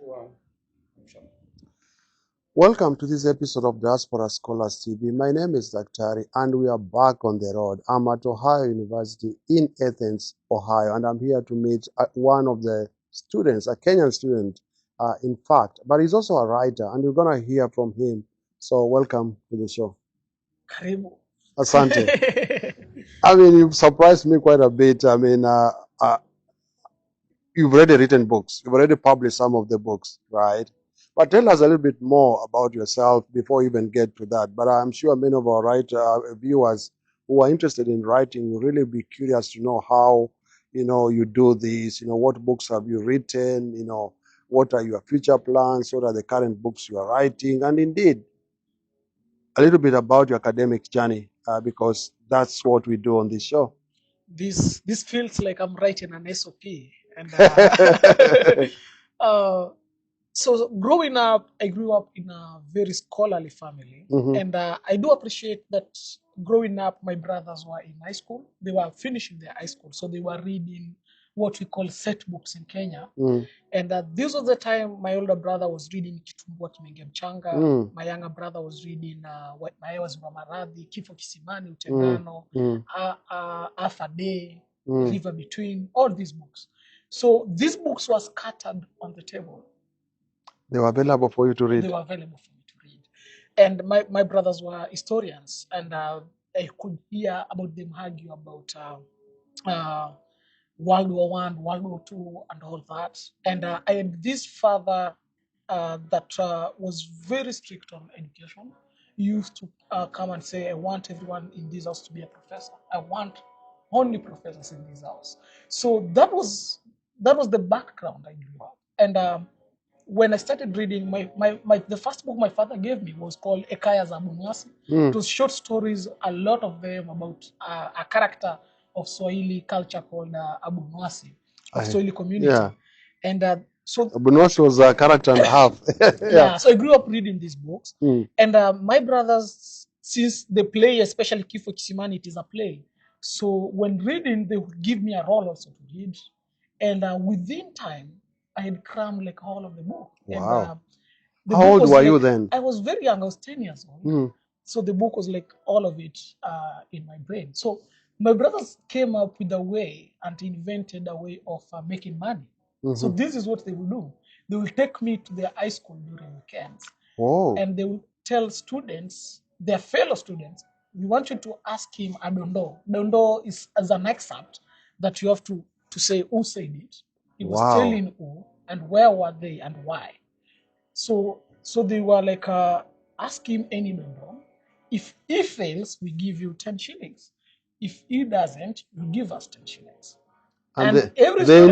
Wow. Welcome to this episode of Diaspora Scholars TV. My name is Daktari, and we are back on the road. I'm at Ohio University in Athens, Ohio, and I'm here to meet one of the students, a Kenyan student, in fact, but he's also a writer, and you're going to hear from him. So welcome to the show. Karibu. Asante. I mean, you've surprised me quite a bit. I mean, you've already written books. You've already published some of the books, right? But tell us a little bit more about yourself before we even get to that. But I'm sure many of our viewers who are interested in writing will really be curious to know how, you do this. What books have you written? What are your future plans? What are the current books you are writing? And indeed, a little bit about your academic journey, because that's what we do on this show. This feels like I'm writing an SOP. And so growing up, I grew up in a very scholarly family. Mhm. And I do appreciate that growing up, my brothers were in high school. They were finishing their high school. So they were reading what we call set books in Kenya. Mm. And this was the time my older brother was reading Kitumbua Kimenge Mchanga. Mm. My younger brother was reading Mahewa Ziwa Maradhi, Kifo Kisimani, Utengano, Alpha Day, River Between, all these books. So these books were scattered on the table. They were available for you to read. They were available for me to read. And my brothers were historians, and I could hear about them argue about World War I, World War II, and all that. And I had this father that was very strict on education. He used to come and say, I want everyone in this house to be a professor. I want only professors in this house. So that was the background I grew up. And when I started reading, the first book my father gave me was called Ekaya za Bunyasi. It was short stories, a lot of them about a character of Swahili culture called Abu Nwasi, of Swahili community. Yeah. And so Bunos was a character and a half. yeah, so I grew up reading these books. And my brothers, since they play, especially Kifo Kisimani, it is a play. So when reading, they would give me a role also to read. And within time, I had crammed like all of the book. Wow. And How old were you then? I was very young. I was 10 years old. So the book was like all of it in my brain. So my brothers came up with a way and invented a way of making money. So this is what they will do. They will take me to their high school during weekends. Oh. And they will tell students, their fellow students, we want you to ask him a dondo. Dondo is as an excerpt that you have to say who said it. He was telling who and where were they and why. So they were like, ask him any dondo. If he fails, we give you 10 shillings. If he doesn't, you give us 10 shillings. And they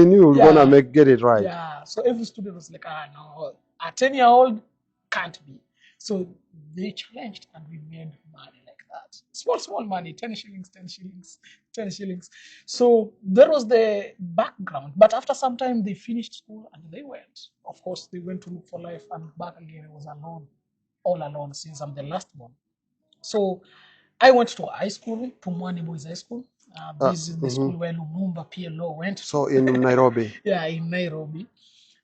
knew you're gonna get it right. Yeah. So every student was like, no, a 10-year-old can't be. So they challenged and we made money like that. Small money, 10 shillings, 10 shillings, 10 shillings. So that was the background. But after some time, they finished school and they went. Of course, they went to look for life, and back again, I was alone, all alone, since I'm the last one. So I went to high school, Pumwani Boys High School. This is the school where Lumumba PLO went. So in Nairobi. Yeah, in Nairobi.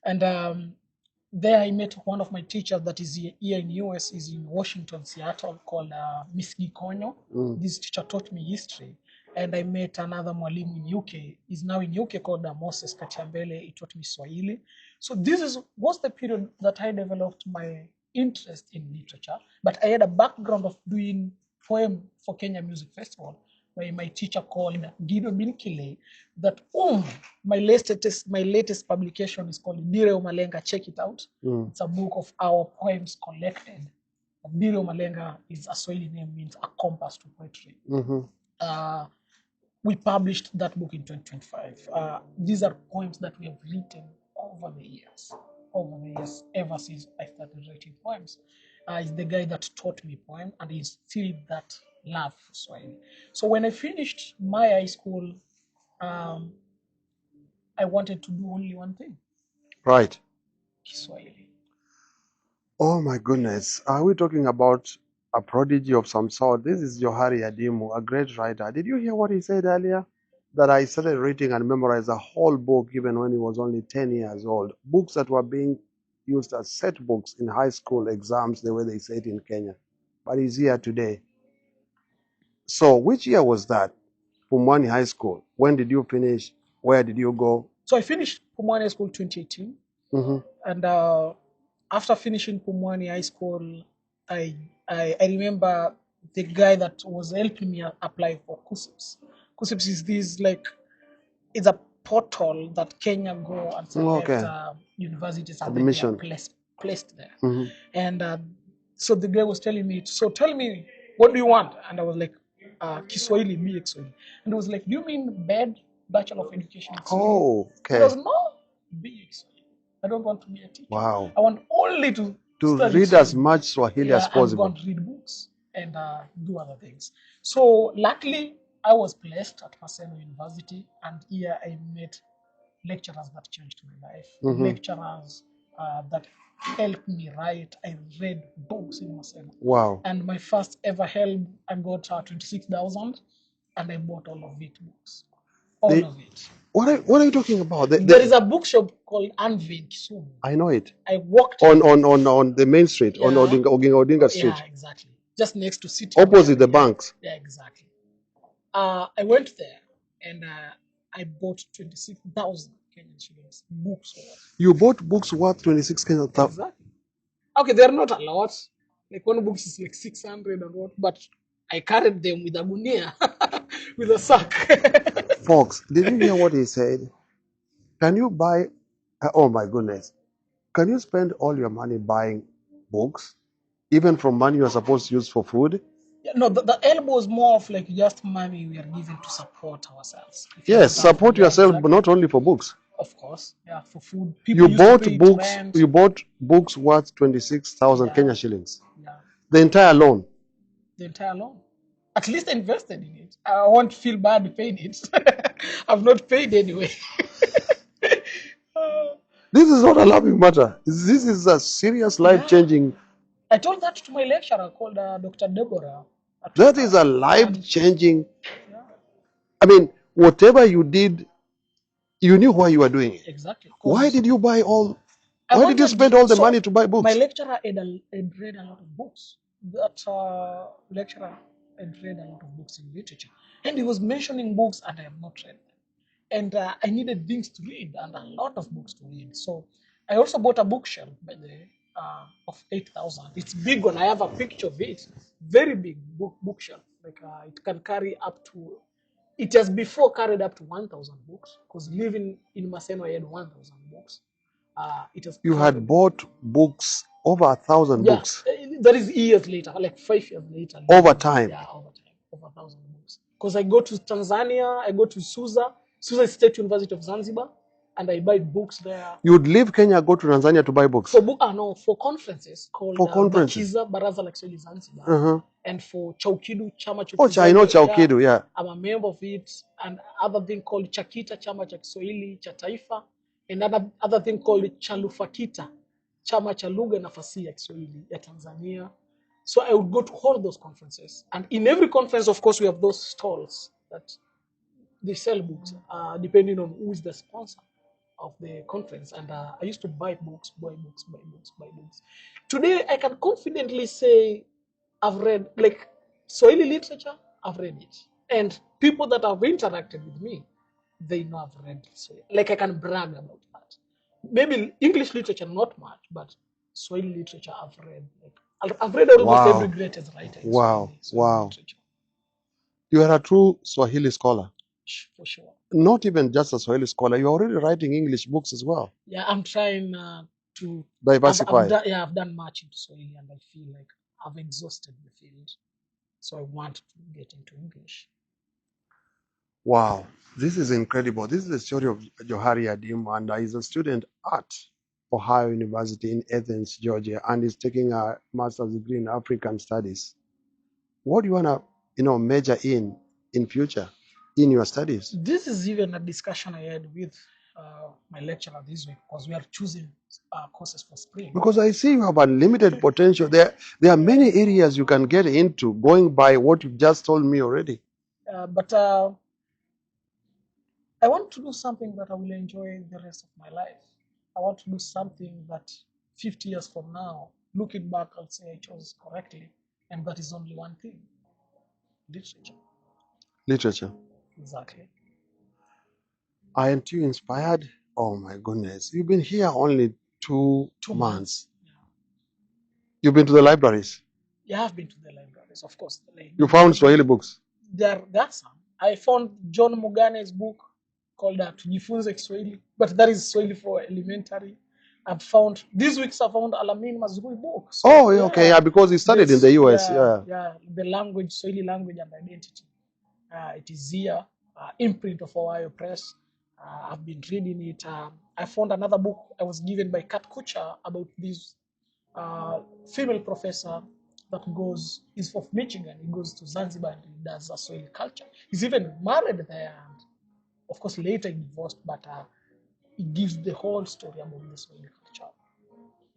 And there I met one of my teachers that is here in US, is in Washington, Seattle, called Miss Gikonyo. This teacher taught me history. And I met another mwalimu in UK. He's now in UK, called Moses Kachambele. He taught me Swahili. So this was the period that I developed my interest in literature. But I had a background of doing poem for Kenya Music Festival by my teacher called Gido Binkile. That my latest publication is called Dire Malenga. Check it out. It's a book of our poems collected. Dire Malenga is a Swahili name, means a compass to poetry. We published that book in 2025. These are poems that we have written over the years, ever since I started writing poems. He's the guy that taught me poem, and he's still that love for Swahili. So when I finished my high school, I wanted to do only one thing. Right. Kiswahili. Oh my goodness. Are we talking about a prodigy of some sort? This is Johari Adimu, a great writer. Did you hear what he said earlier? that I started reading and memorized a whole book even when he was only 10 years old. Books that were being used as set books in high school exams, the way they say it in Kenya. But he's here today. So which year was that? Pumwani High School. When did you finish? Where did you go? So I finished Pumwani High School 2018. And after finishing Pumwani High School, I remember the guy that was helping me apply for KUSIPS. KUSIPS is this like, it's a portal that Kenya go and select universities and Admission. then they are placed there. And so the guy was telling me, so tell me, what do you want? And I was like, Kiswahili, BA Kiswahili. And he was like, do you mean Bachelor of Education in Kiswahili? Oh, okay. And I was, no, BA Kiswahili. I don't want to be a teacher. Wow. I want only to read Swahili. as much Swahili as possible. And go and read books and do other things. So luckily, I was placed at Maseno University, and here I met lecturers that changed my life. Lecturers that helped me write. I read books in Maseno. Wow. And my first ever help, I got 26,000, and I bought all of it books. All of it. What are you talking about? There is a bookshop called Anvi in Kisumu. I know it. I walked on the main street, on Odinga Street. Yeah, exactly. Just next to City. Opposite the banks. Yeah, exactly. I went there and I bought 26,000 Kenyan shillings books. You bought books worth 26 Kenyan shillings? Exactly. Okay, they're not a lot. Like one book is like 600 and what, but I carried them with a gunia, with a sack. Folks, did you hear what he said? Can you buy, oh my goodness, can you spend all your money buying books, even from money you're supposed to use for food? Yeah, no, the elbow is more of like just money we are given to support ourselves. Yes, support yourself, but not only for books. Of course, yeah, for food. You bought books. You bought books worth 26,000 Kenya shillings. Yeah. The entire loan. The entire loan. At least I invested in it. I won't feel bad paying it. I've not paid anyway. This is not a laughing matter. This is a serious life-changing. I told that to my lecturer called Dr. Deborah. That is a life-changing. I mean, whatever you did, you knew why you were doing it. Exactly. Why did you buy all? Why did you spend all the money to buy books? My lecturer had read a lot of books. That lecturer had read a lot of books in literature, and he was mentioning books, and I have not read them. And I needed things to read and a lot of books to read. So I also bought a bookshelf by the of 8,000. It's big one. I have a picture of it. Very big bookshelf. Like it can carry up to. It has before carried up to 1,000 books, because living in Maseno I had 1,000 books. It has. You had bought books over 1,000 books. That is years later, like 5 years later. Over time. Yeah, over time, over 1,000 books. Because I go to Tanzania, I go to Suza State University of Zanzibar, and I buy books there. You would leave Kenya, go to Tanzania to buy books? For conferences called Bakiza, Baraza la Kiswahili Zanzibar, and for Chaukidu, Chama cha Kiswahili. Oh, I know Chaukidu, yeah. I'm a member of it, and other thing called Chakita, Chama cha Kiswahili cha Taifa, and other thing called Chalufakita, Chama cha Lugha na Fasihi ya Kiswahili ya Tanzania. So I would go to all those conferences, and in every conference, of course, we have those stalls that they sell books, depending on who is the sponsor of the conference. And I used to buy books. Today, I can confidently say I've read, like, Swahili literature, I've read it. And people that have interacted with me, they know I've read Swahili. Like, I can brag about that. Maybe English literature, not much, but Swahili literature, I've read. Like, I've read almost every greatest writer in Swahili literature. You are a true Swahili scholar. For sure. Not even just a Swahili scholar. You're already writing English books as well. Yeah, I'm trying to diversify. I've done much into Swahili, and I feel like I've exhausted the field. So I want to get into English. Wow, this is incredible. This is the story of Johari Adimu, and he's a student at Ohio University in Athens, Georgia, and he's taking a master's degree in African studies. What do you want to, major in future? In your studies? This is even a discussion I had with my lecturer this week, because we are choosing courses for spring. Because I see you have unlimited potential. There are many areas you can get into, going by what you've just told me already. But I want to do something that I will enjoy the rest of my life. I want to do something that 50 years from now, looking back, I'll say I chose correctly. And that is only one thing: literature. Literature. Exactly. Aren't you inspired? Oh my goodness. You've been here only 2 2 months. Yeah. You've been to the libraries. Yeah, I've been to the libraries, of course. You found Swahili books. There are some. I found John Mugane's book called Tujifunze Kiswahili, but that is Swahili for elementary. I've found, these weeks I found Alamin Mazrui books. So, Oh, okay, yeah, because he studied in the US. Yeah, the language, Swahili language and identity. It is here, imprint of Ohio Press. I've been reading it. I found another book I was given by Kat Kucher about this female professor that he's from Michigan. He goes to Zanzibar and he does a Swahili culture. He's even married there, and of course later he divorced, but he gives the whole story about the Swahili culture.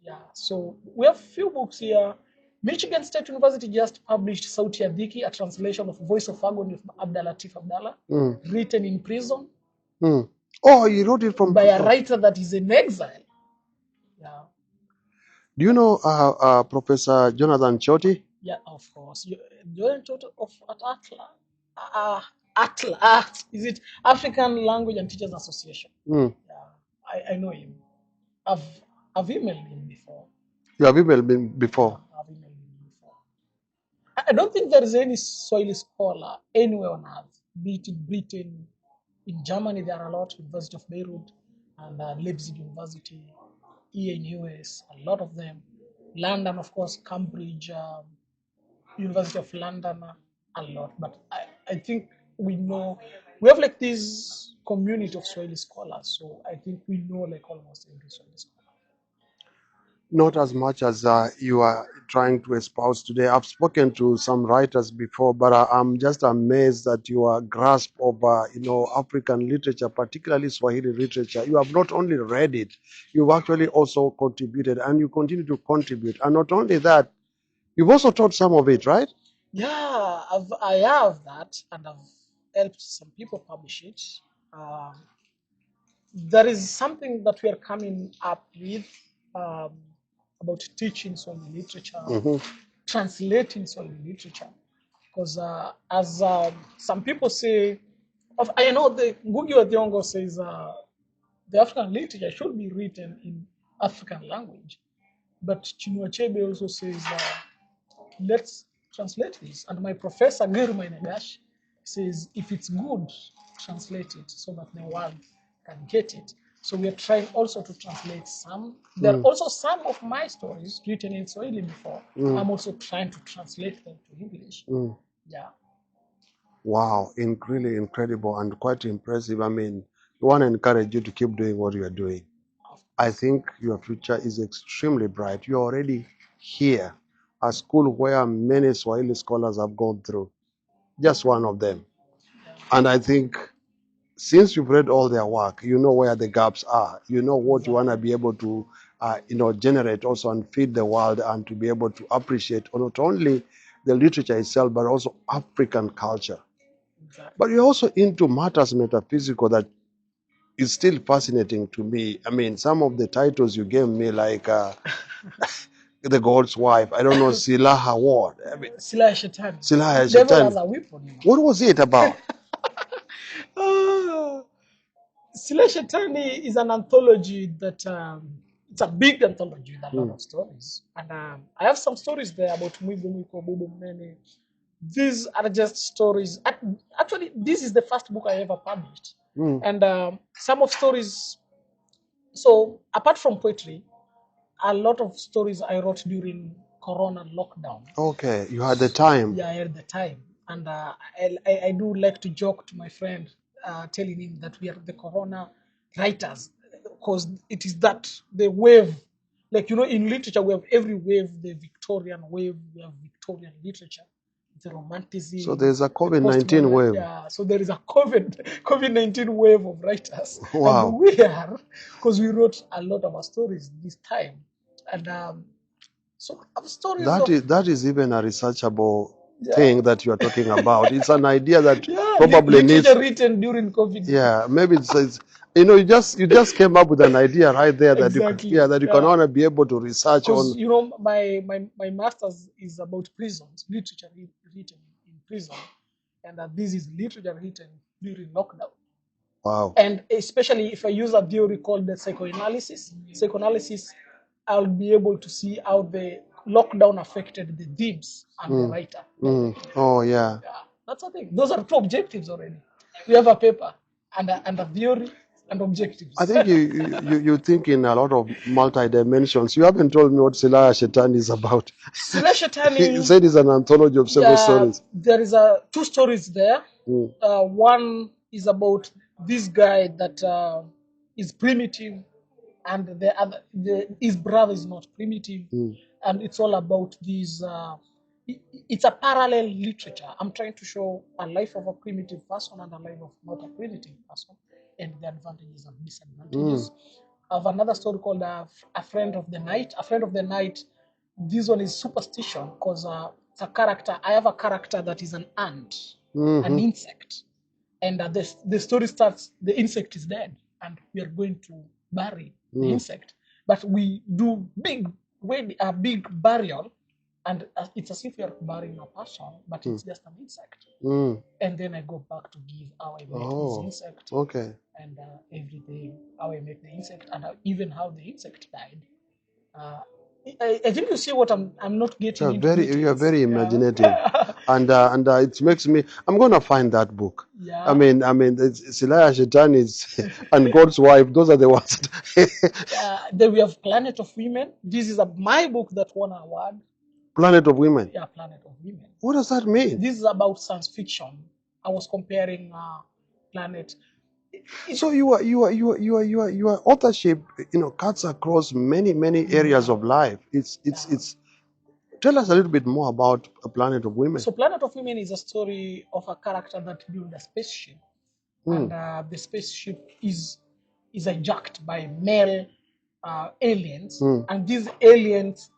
Yeah, so we have few books here. Michigan State University just published Sauti ya Dhiki, a translation of Voice of Agony of Abdalatif Abdallah, written in prison. Oh, you wrote it from by a writer that is in exile. Yeah. Do you know Professor Jonathan Choti? Yeah, of course. Jonathan Choti of ATLA. Is it African Language and Teachers Association? Yeah, I know him. I've emailed him before. You have emailed him before? Yeah, I've emailed him before. I don't think there is any Swahili scholar anywhere on earth, be it in Britain, in Germany there are a lot, University of Beirut and Leipzig University, here in US, a lot of them. London, of course, Cambridge, University of London, a lot. But I think we know, we have like this community of Swahili scholars, so I think we know like almost every Swahili scholar. Not as much as you are trying to espouse today. I've spoken to some writers before, but I'm just amazed at your grasp of, African literature, particularly Swahili literature. You have not only read it, you've actually also contributed, and you continue to contribute. And not only that, you've also taught some of it, right? Yeah, I have that, and I've helped some people publish it. There is something that we are coming up with about teaching Swahili literature, translating Swahili literature. Because as some people say, I know the Ngugi wa Thiong'o says the African literature should be written in African language. But Chinua Achebe also says, let's translate this. And my professor, Geruma Inegash, says, if it's good, translate it so that the world can get it. So we are trying also to translate some. There are also some of my stories written in Swahili before. I'm also trying to translate them to English. Yeah. Wow, really incredible and quite impressive. I mean, we want to encourage you to keep doing what you are doing. I think your future is extremely bright. You're already here, a school where many Swahili scholars have gone through. Just one of them. And I think since you've read all their work, you know where the gaps are. You know what you want to be able to, generate also and feed the world, and to be able to appreciate not only the literature itself, but also African culture. Exactly. But you're also into matters metaphysical that is still fascinating to me. I mean, some of the titles you gave me, like The God's Wife, I don't know, Silaha what? I mean, Silaha Shetani. Silaha Devil has Shetani. a weapon. What was it about? Silaha Shetani is an anthology that it's a big anthology with a lot of stories. And I have some stories there about Mwigo Mwiko, Bubu Mnene. These are just stories. Actually, this is the first book I ever published. And some of stories, so apart from poetry, a lot of stories I wrote during Corona lockdown. Okay, you had the time. Yeah, I had the time. And I do like to joke to my friend, telling him that we are the Corona writers, because it is that the wave, like, in literature, we have every wave, the Victorian wave, we have Victorian literature, the romanticism. So there's a COVID-19 wave. Yeah, so there is a COVID-19 wave of writers. Wow. And we are, because we wrote a lot of our stories this time. And so stories that is even a researchable thing that you are talking about. It's an idea that probably needs. Literature written during COVID. Yeah, maybe it's you just came up with an idea right there that Exactly. you can only be able to research on. Because my master's is about prisons, literature written in prison, and this is literature written during lockdown. Wow. And especially if I use a theory called the psychoanalysis, I'll be able to see how the lockdown affected the themes and the writer. Oh yeah. That's the thing. Those are two objectives already. We have a paper and a theory and objectives. I think you think in a lot of multi dimensions. You haven't told me what Silaya Shetani is about. Silaya Shetani. He said it's an anthology of several stories. There is two stories there. One is about this guy that is primitive, and the other, his brother is not primitive, and it's all about these. It's a parallel literature. I'm trying to show a life of a primitive person and a life of not a primitive person, and the advantages and disadvantages. I have another story called A Friend of the Night. A Friend of the Night. This one is superstition because it's a character. I have a character that is an ant, an insect, and the story starts. The insect is dead, and we are going to bury the insect, but we do a big burial, and it's as if we are burying a person, but it's just an insect. And then I go back to give how I met this insect. Okay. And everything, how I met the insect, and even how the insect died. I think you see what I'm not getting. You are very imaginative, and it makes me. I'm gonna find that book. Yeah. I mean, Silaya Shetani and God's Wife. Those are the ones. Then we have Planet of Women. This is my book that won an award. Planet of Women. Yeah, Planet of Women. What does that mean? This is about science fiction. I was comparing Planet. So your authorship, cuts across many areas of life. It's Tell us a little bit more about A Planet of Women. So Planet of Women is a story of a character that built a spaceship, and the spaceship is hijacked by male aliens, and these aliens,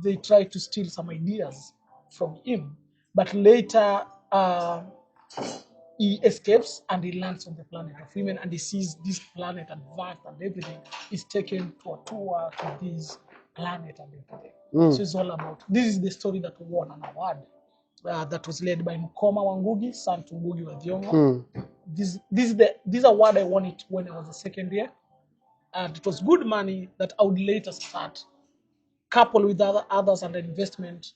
they try to steal some ideas from him, but later he escapes and he lands on the planet of women, and he sees this planet advanced and everything. He's taken to a tour to this planet and everything. So it's all about, this is the story that won an award that was led by Mkoma Wangugi, son to Ngugi wa Thiong'o. This award, I won it when I was a second year, and it was good money that I would later start, coupled with others and investment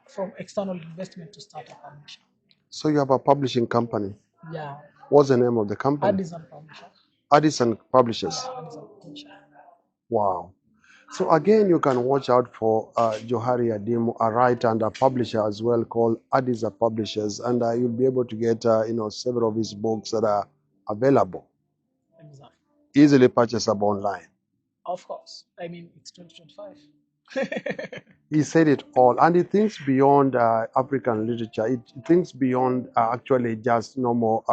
from external investment to start a publisher. So you have a publishing company. Yeah. What's the name of the company? Addison Publishers. Addison Publishers. Yeah, Addison Publishers. Wow. So again, you can watch out for Johari Adimu, a writer and a publisher as well, called Addison Publishers, and you'll be able to get several of his books that are available. Exactly. Easily purchasable online. Of course. I mean, it's 2025. He said it all, and he thinks beyond African literature. It thinks beyond actually just normal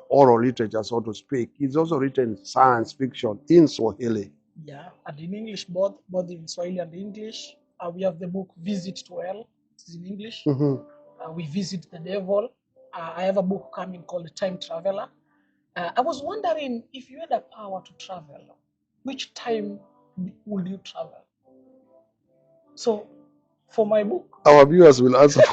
oral literature, so to speak. He's also written science fiction in Swahili. Yeah, and in English, both in Swahili and English. We have the book Visit to Hell. It's in English. We Visit the Devil. I have a book coming called Time Traveler. I was wondering, if you had a power to travel, which time would you travel? So, for my book, our viewers will answer.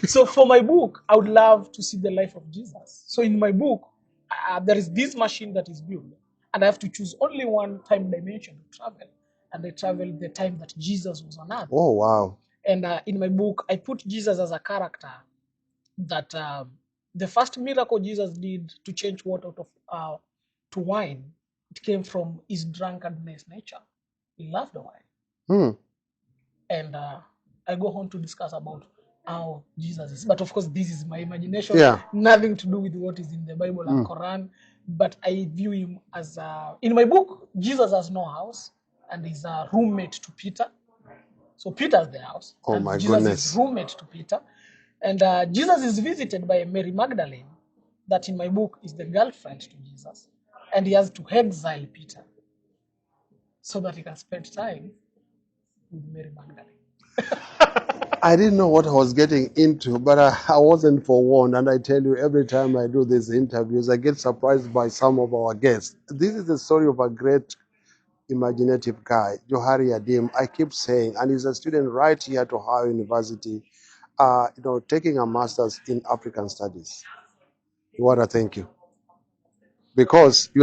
So for my book, I would love to see the life of Jesus. So in my book, there is this machine that is built, and I have to choose only one time dimension to travel. And I travel the time that Jesus was on earth. Oh, wow. And in my book, I put Jesus as a character that the first miracle Jesus did to change water to wine, it came from his drunkenness nature. He loved the wine. And I go on to discuss about how Jesus is. But of course, this is my imagination. Yeah. Nothing to do with what is in the Bible and Quran. But I view him as, in my book, Jesus has no house, and he's a roommate to Peter. So Peter's the house. Oh, and my Jesus goodness. is roommate to Peter. And Jesus is visited by Mary Magdalene, that in my book is the girlfriend to Jesus. And he has to exile Peter so that he can spend time with Mary Magdalene. I didn't know what I was getting into, but I wasn't forewarned. And I tell you, every time I do these interviews, I get surprised by some of our guests. This is the story of a great imaginative guy, Johari Adimu. I keep saying, and he's a student right here at Ohio University, taking a master's in African studies. We want to thank you because you